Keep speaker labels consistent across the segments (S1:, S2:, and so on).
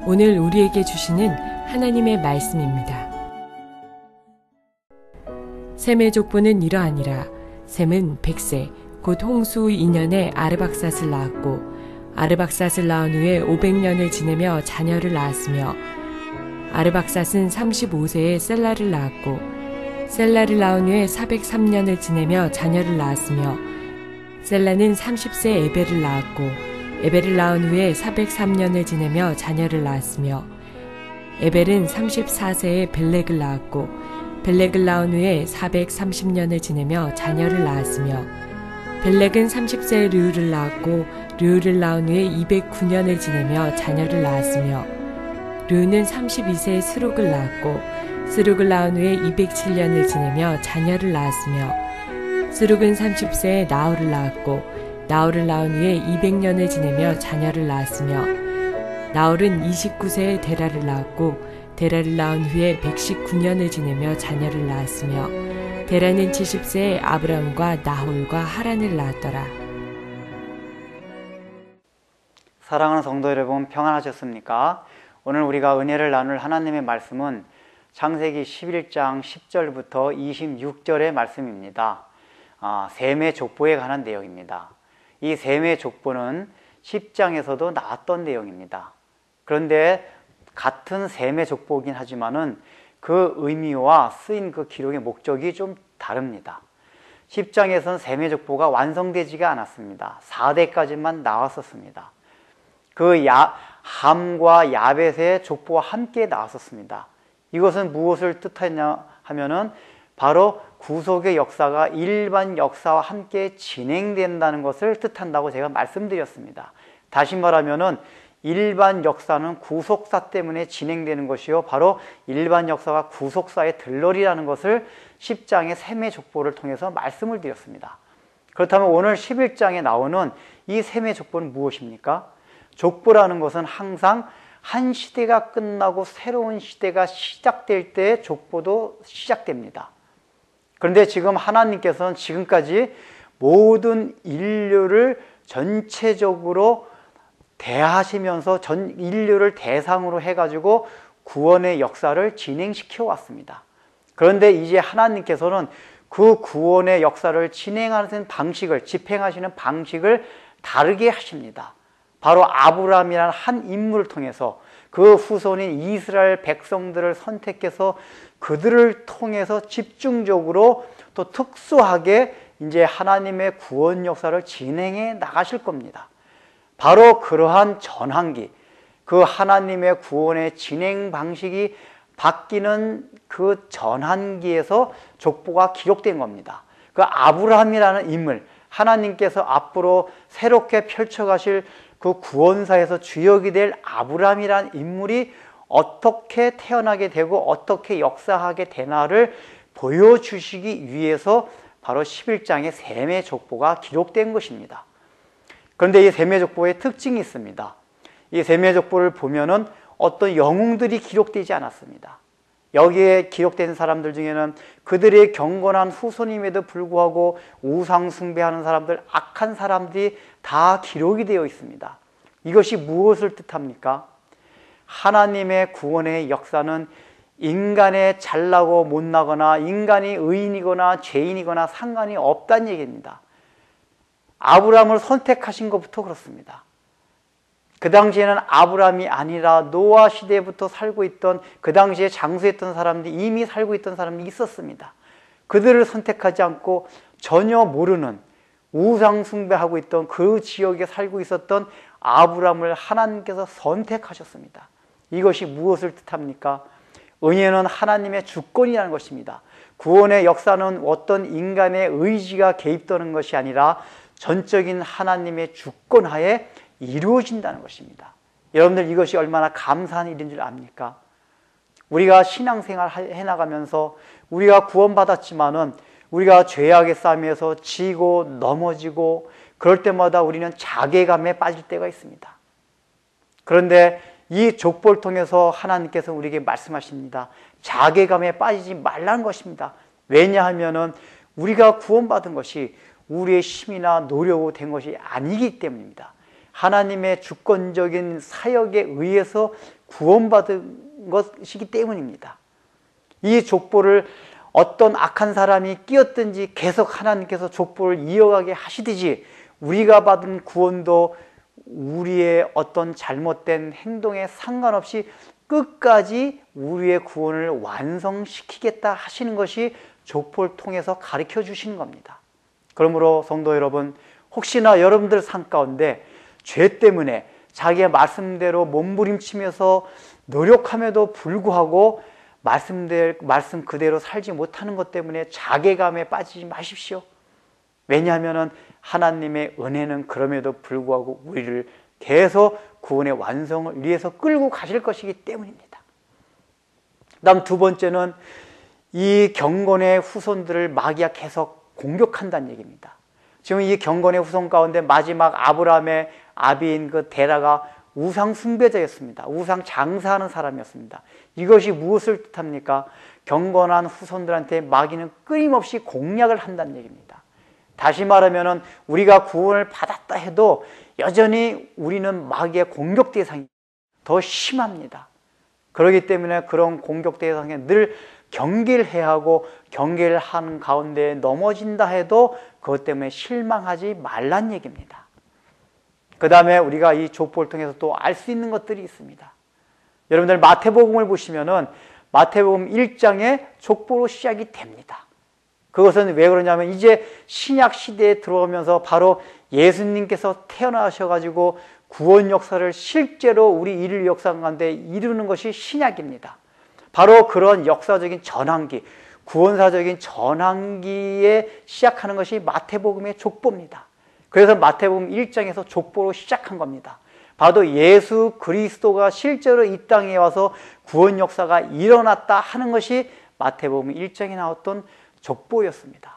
S1: 오늘 우리에게 주시는 하나님의 말씀입니다. 셈의 족보는 이러하니라. 셈은 100세 곧 홍수 2년에 아르박삿을 낳았고 아르박삿을 낳은 후에 500년을 지내며 자녀를 낳았으며 아르박삿은 35세에 셀라를 낳았고 셀라를 낳은 후에 403년을 지내며 자녀를 낳았으며 셀라는 30세 에벨을 낳았고 에벨을 낳은 후에 403년을 지내며 자녀를 낳았으며 에벨은 34세에 벨렉을 낳았고 벨렉을 낳은 후에 430년을 지내며 자녀를 낳았으며 벨렉은 30세에 르우를 낳았고 르우를 낳은 후에 209년을 지내며 자녀를 낳았으며 르우는 32세에 스룩을 낳았고 스룩을 낳은 후에 207년을 지내며 자녀를 낳았으며 스룩은 30세에 나홀을 낳았고 나홀을 낳은 후에 200년을 지내며 자녀를 낳았으며 나홀은 29세에 데라를 낳았고 데라를 낳은 후에 119년을 지내며 자녀를 낳았으며 데라는 70세에 아브람과 나홀과 하란을 낳았더라.
S2: 사랑하는 성도 여러분, 평안하셨습니까? 오늘 우리가 은혜를 나눌 하나님의 말씀은 창세기 11장 10절부터 26절의 말씀입니다. 셈의 족보에 관한 내용입니다. 이 셈의 족보는 10장에서도 나왔던 내용입니다. 그런데 같은 셈의 족보이긴 하지만은 그 의미와 쓰인 그 기록의 목적이 좀 다릅니다. 10장에서는 셈의 족보가 완성되지가 않았습니다. 4대까지만 나왔었습니다. 그 함과 야벳의 족보와 함께 나왔었습니다. 이것은 무엇을 뜻하냐 하면은 바로 구속의 역사가 일반 역사와 함께 진행된다는 것을 뜻한다고 제가 말씀드렸습니다. 다시 말하면은 일반 역사는 구속사 때문에 진행되는 것이요, 바로 일반 역사가 구속사의 들러리라는 것을 10장의 셈의 족보를 통해서 말씀을 드렸습니다. 그렇다면 오늘 11장에 나오는 이 셈의 족보는 무엇입니까? 족보라는 것은 항상 한 시대가 끝나고 새로운 시대가 시작될 때 족보도 시작됩니다. 그런데 지금 하나님께서는 지금까지 모든 인류를 전체적으로 대하시면서 전 인류를 대상으로 해가지고 구원의 역사를 진행시켜 왔습니다. 그런데 이제 하나님께서는 그 구원의 역사를 진행하는 방식을, 집행하시는 방식을 다르게 하십니다. 바로 아브라함이라는 한 인물을 통해서 그 후손인 이스라엘 백성들을 선택해서 그들을 통해서 집중적으로 또 특수하게 이제 하나님의 구원 역사를 진행해 나가실 겁니다. 바로 그러한 전환기, 그 하나님의 구원의 진행 방식이 바뀌는 그 전환기에서 족보가 기록된 겁니다. 그 아브라함이라는 인물, 하나님께서 앞으로 새롭게 펼쳐가실 그 구원사에서 주역이 될 아브라함이라는 인물이 어떻게 태어나게 되고 어떻게 역사하게 되나를 보여주시기 위해서 바로 11장의 셈의 족보가 기록된 것입니다. 그런데 이 셈의 족보의 특징이 있습니다. 이 셈의 족보를 보면은 어떤 영웅들이 기록되지 않았습니다. 여기에 기록된 사람들 중에는 그들의 경건한 후손임에도 불구하고 우상 숭배하는 사람들, 악한 사람들이 다 기록이 되어 있습니다. 이것이 무엇을 뜻합니까? 하나님의 구원의 역사는 인간의 잘나고 못나거나 인간이 의인이거나 죄인이거나 상관이 없다는 얘기입니다. 아브라함을 선택하신 것부터 그렇습니다. 그 당시에는 아브라함이 아니라 노아 시대부터 살고 있던, 그 당시에 장수했던 사람들이, 이미 살고 있던 사람이 있었습니다. 그들을 선택하지 않고 전혀 모르는 우상 숭배하고 있던 그 지역에 살고 있었던 아브라함을 하나님께서 선택하셨습니다. 이것이 무엇을 뜻합니까? 은혜는 하나님의 주권이라는 것입니다. 구원의 역사는 어떤 인간의 의지가 개입되는 것이 아니라 전적인 하나님의 주권하에 이루어진다는 것입니다. 여러분들, 이것이 얼마나 감사한 일인 줄 압니까? 우리가 신앙생활 해나가면서 우리가 구원받았지만은 우리가 죄악의 싸움에서 지고 넘어지고 그럴 때마다 우리는 자괴감에 빠질 때가 있습니다. 그런데 이 족보를 통해서 하나님께서 우리에게 말씀하십니다. 자괴감에 빠지지 말라는 것입니다. 왜냐하면은 우리가 구원받은 것이 우리의 힘이나 노력으로 된 것이 아니기 때문입니다. 하나님의 주권적인 사역에 의해서 구원받은 것이기 때문입니다. 이 족보를 어떤 악한 사람이 끼었든지 계속 하나님께서 족보를 이어가게 하시듯이 우리가 받은 구원도 우리의 어떤 잘못된 행동에 상관없이 끝까지 우리의 구원을 완성시키겠다 하시는 것이 족보를 통해서 가르쳐 주시는 겁니다. 그러므로 성도 여러분, 혹시나 여러분들 삶 가운데 죄 때문에 자기의 말씀대로 몸부림치면서 노력함에도 불구하고 말씀 그대로 살지 못하는 것 때문에 자괴감에 빠지지 마십시오. 왜냐하면 하나님의 은혜는 그럼에도 불구하고 우리를 계속 구원의 완성을 위해서 끌고 가실 것이기 때문입니다. 다음 두 번째는 이 경건의 후손들을 마귀가 계속 공격한다는 얘기입니다. 지금 이 경건의 후손 가운데 마지막 아브라함의 아비인 그 데라가 우상 숭배자였습니다. 우상 장사하는 사람이었습니다. 이것이 무엇을 뜻합니까? 경건한 후손들한테 마귀는 끊임없이 공략을 한다는 얘기입니다. 다시 말하면 우리가 구원을 받았다 해도 여전히 우리는 마귀의 공격 대상이 더 심합니다. 그렇기 때문에 그런 공격 대상에 늘 경계를 해야 하고, 경계를 하는 가운데 넘어진다 해도 그것 때문에 실망하지 말란 얘기입니다. 그 다음에 우리가 이 족보를 통해서 또 알 수 있는 것들이 있습니다. 여러분들 마태복음을 보시면은 마태복음 1장에 족보로 시작이 됩니다. 그것은 왜 그러냐면 이제 신약 시대에 들어오면서 바로 예수님께서 태어나셔가지고 구원 역사를 실제로 우리 인류 역사 가운데 이루는 것이 신약입니다. 바로 그런 역사적인 전환기, 구원사적인 전환기에 시작하는 것이 마태복음의 족보입니다. 그래서 마태복음 1장에서 족보로 시작한 겁니다. 바로 예수 그리스도가 실제로 이 땅에 와서 구원 역사가 일어났다 하는 것이 마태복음 1장에 나왔던 족보였습니다.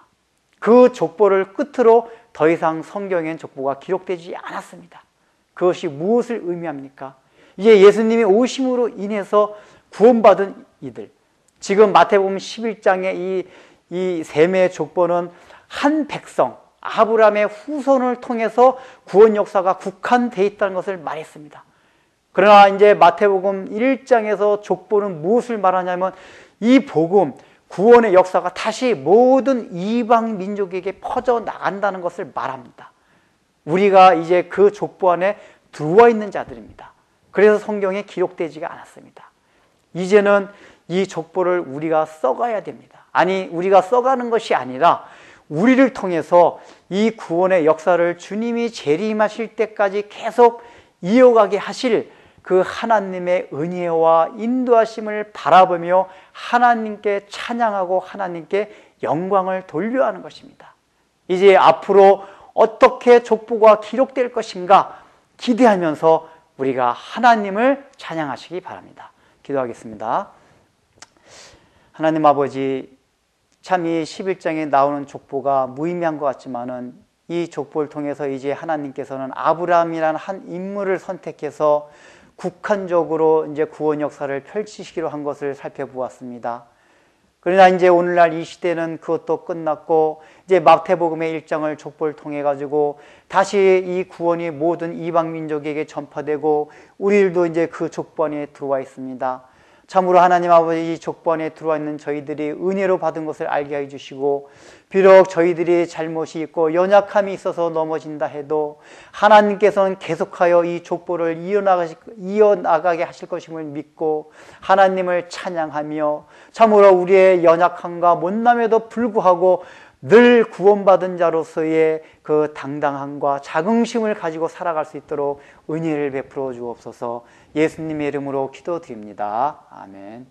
S2: 그 족보를 끝으로 더 이상 성경엔 족보가 기록되지 않았습니다. 그것이 무엇을 의미합니까? 이제 예수님이 오심으로 인해서 구원받은 이들, 지금 마태복음 11장의 이 셈의 족보는 한 백성, 아브라함의 후손을 통해서 구원 역사가 국한되어 있다는 것을 말했습니다. 그러나 이제 마태복음 1장에서 족보는 무엇을 말하냐면 이 복음, 구원의 역사가 다시 모든 이방 민족에게 퍼져나간다는 것을 말합니다. 우리가 이제 그 족보 안에 들어와 있는 자들입니다. 그래서 성경에 기록되지가 않았습니다. 이제는 이 족보를 우리가 써가야 됩니다. 아니, 우리가 써가는 것이 아니라 우리를 통해서 이 구원의 역사를 주님이 재림하실 때까지 계속 이어가게 하실 그 하나님의 은혜와 인도하심을 바라보며 하나님께 찬양하고 하나님께 영광을 돌려야 하는 것입니다. 이제 앞으로 어떻게 족보가 기록될 것인가 기대하면서 우리가 하나님을 찬양하시기 바랍니다. 기도하겠습니다. 하나님 아버지, 참 이 11장에 나오는 족보가 무의미한 것 같지만은 이 족보를 통해서 이제 하나님께서는 아브라함이라는 한 인물을 선택해서 국한적으로 이제 구원 역사를 펼치시기로 한 것을 살펴보았습니다. 그러나 이제 오늘날 이 시대는 그것도 끝났고 이제 마태복음의 1장을 족보를 통해 가지고 다시 이 구원이 모든 이방 민족에게 전파되고 우리들도 이제 그 족보 안에 들어와 있습니다. 참으로 하나님 아버지, 이 족보 안에 들어와 있는 저희들이 은혜로 받은 것을 알게 해주시고, 비록 저희들이 잘못이 있고 연약함이 있어서 넘어진다 해도 하나님께서는 계속하여 이 족보를 이어나가게 하실 것임을 믿고 하나님을 찬양하며, 참으로 우리의 연약함과 못남에도 불구하고 늘 구원받은 자로서의 그 당당함과 자긍심을 가지고 살아갈 수 있도록 은혜를 베풀어 주옵소서. 예수님의 이름으로 기도드립니다. 아멘.